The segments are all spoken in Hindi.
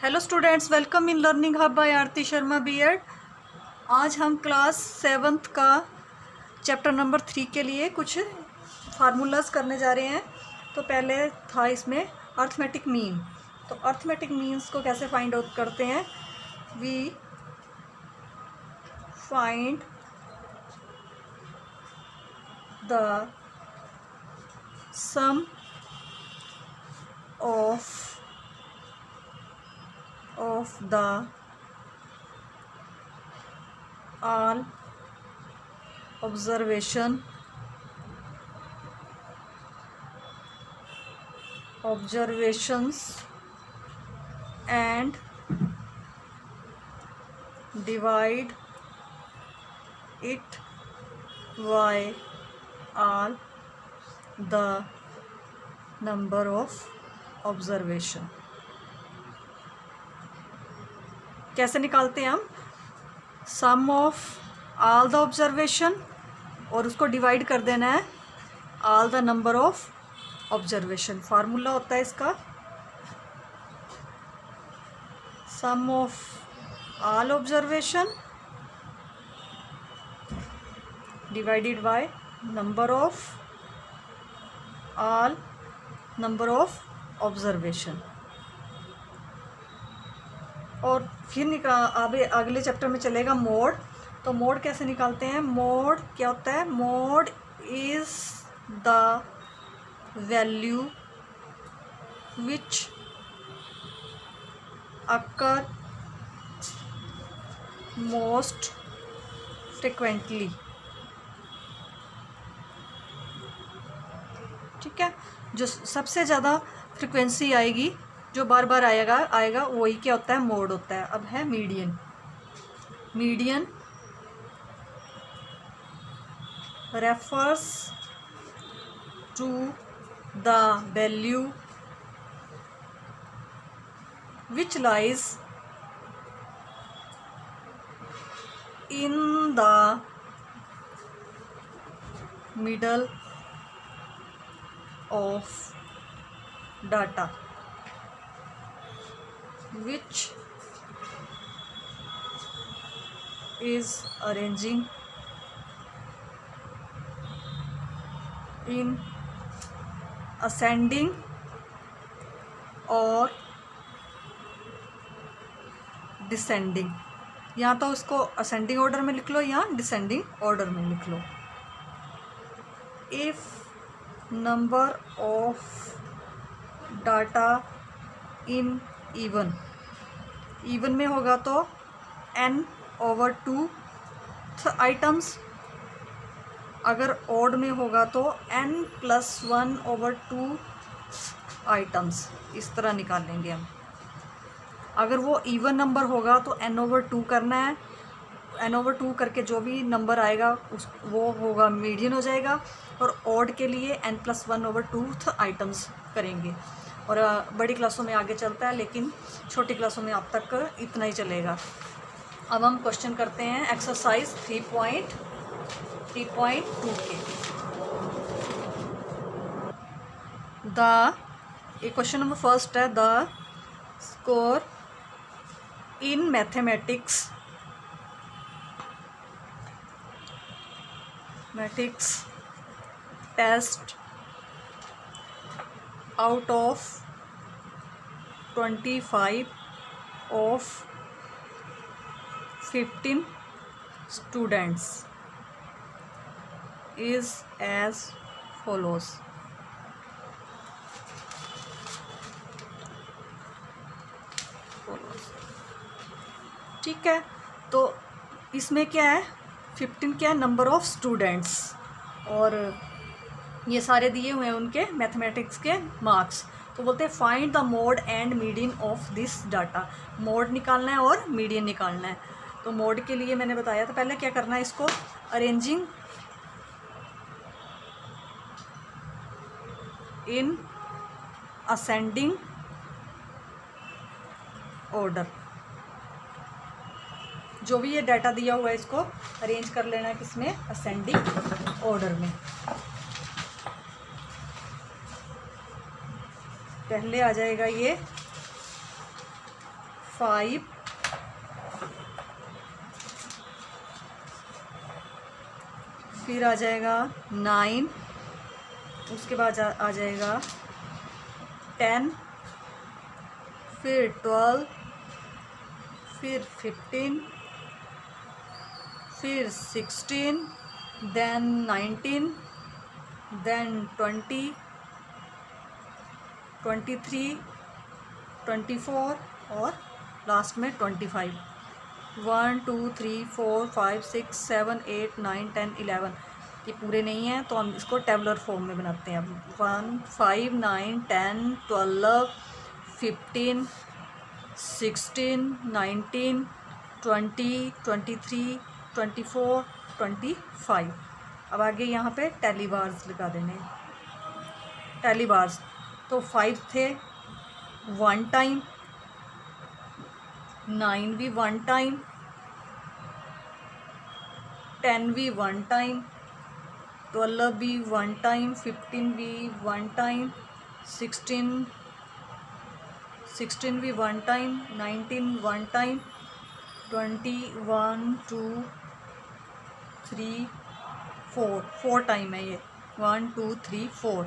Hello students, welcome in learning hub by Aarti Sharma B Ed. आज हम क्लास 7th का चैप्टर नंबर 3 के लिए कुछ फार्मूलाज करने जा रहे हैं। तो पहले था इसमें अर्थमेटिक मीन। तो अर्थमेटिक मीन्स को कैसे फाइंड आउट करते हैं? We find the sum of the all observations and divide it by all the number of observation। कैसे निकालते हैं हम? Sum of all the observation और उसको डिवाइड कर देना है all the number of observation. Formula होता है इसका sum of all observation divided by number of all number of observation. और फिर अगले चैप्टर में चलेगा मोड। तो मोड कैसे निकालते हैं? मोड क्या होता है? Mode is the value which occur most frequently. ठीक है, जो सबसे ज़्यादा फ्रिक्वेंसी आएगी, जो बार बार आएगा वही क्या होता है? मोड होता है। अब है median. Median refers to the value which lies in the middle of data which is arranging in ascending और डिसेंडिंग। या तो उसको असेंडिंग ऑर्डर में लिख लो या डिसेंडिंग ऑर्डर में लिख लो। If number of data in even में होगा तो n/2 आइटम्स, अगर ऑड में होगा तो n+1/2 आइटम्स। इस तरह निकाल लेंगे हम। अगर वो इवन नंबर होगा तो n/2 करना है। n/2 करके जो भी नंबर आएगा वो होगा मीडियन हो जाएगा। और ऑड के लिए n+1/2 आइटम्स करेंगे। और बड़ी क्लासों में आगे चलता है, लेकिन छोटी क्लासों में अब तक इतना ही चलेगा। अब हम क्वेश्चन करते हैं एक्सरसाइज 3.2 के। क्वेश्चन नंबर फर्स्ट है, the score in mathematics test out of 25 of 15 students is as follows। ठीक है, तो इसमें क्या है? 15 क्या है? Number of students. और ये सारे दिए हुए हैं उनके मैथमेटिक्स के मार्क्स। तो बोलते हैं find the mode and median of this data. Mode निकालना है और मीडियन निकालना है। तो मोड के लिए मैंने बताया था पहले क्या करना है, इसको अरेंजिंग इन असेंडिंग ऑर्डर। जो भी ये डाटा दिया हुआ है इसको अरेंज कर लेना है किसमें? असेंडिंग ऑर्डर में। पहले आ जाएगा ये 5, फिर आ जाएगा 9, उसके बाद आ जाएगा 10, फिर 12, फिर 15, फिर 16, देन 19, देन 20, 23, 24 और लास्ट में 25। 1 2 3 4 5 6 7 8 9 10 11 ये पूरे नहीं हैं तो हम इसको टेबुलर फॉर्म में बनाते हैं। 1 5 9 10 12 15 16 19 20 23 24 25। अब आगे यहाँ पे टैली बार्स लगा देने। टैली बार्स तो 5 थे 1 टाइम, 9 भी 1 टाइम, 10 भी 1 टाइम, 12 भी 1 टाइम, 15 भी 1 टाइम, 16 भी 1 टाइम, 19 1 टाइम, 20 1 2 3 4 टाइम है ये 1 2 3 4।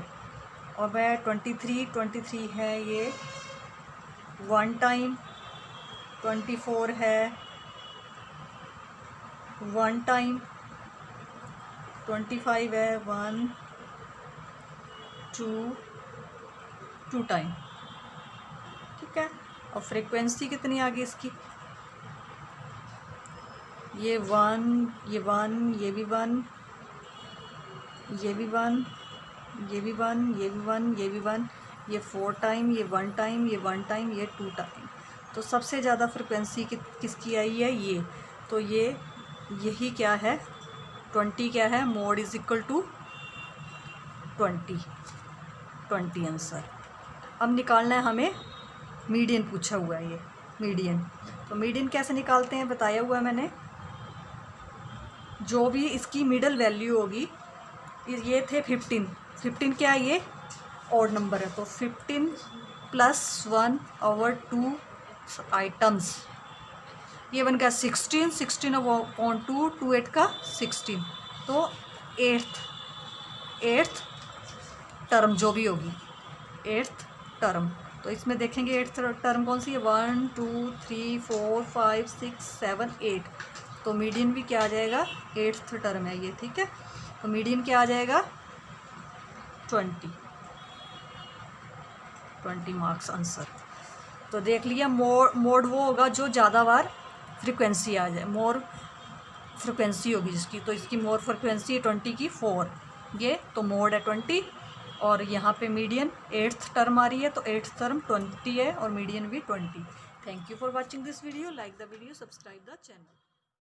और वह 23 है ये 1 टाइम, 24 है 1 टाइम, 25 है 1 2 टाइम। ठीक है। और फ्रीक्वेंसी कितनी आ गई इसकी? ये 1, ये 1, ये भी 1, ये भी 1, ये भी 1, ये भी 1, ये भी 1, ये 4 टाइम, ये 1 टाइम, ये 1 टाइम, ये 2 टाइम। तो सबसे ज़्यादा फ्रिक्वेंसी किसकी आई है? ये। तो यही क्या है? 20 क्या है? Mode is equal to 20 answer. अब निकालना है हमें मीडियन, पूछा हुआ है ये मीडियन। तो मीडियन कैसे निकालते हैं बताया हुआ है मैंने। जो भी इसकी मिडल वैल्यू होगी, ये थे 15 क्या है? ये ऑड नंबर है तो 15 + 1/2 आइटम्स। ये बन गया 16 अपॉन 2, 2 8 का 16। तो एट्थ टर्म जो भी होगी, एट्थ टर्म। तो इसमें देखेंगे एट्थ टर्म कौन सी है? 1 2 3 4 5 6 7 8। तो मीडियन भी क्या आ जाएगा? एट्थ टर्म है ये। ठीक है। तो मीडियन क्या आ जाएगा? 20 मार्क्स आंसर। तो देख लिया, मोड वो होगा जो ज़्यादा बार फ्रिक्वेंसी आ जाए, मोर फ्रिक्वेंसी होगी जिसकी। तो इसकी मोर फ्रिक्वेंसी 20 की 4 ये, तो मोड है 20। और यहाँ पे मीडियन एट्थ टर्म आ रही है तो एट्थ टर्म 20 है और मीडियन भी 20। Thank you for watching this video. Like the video, subscribe the channel.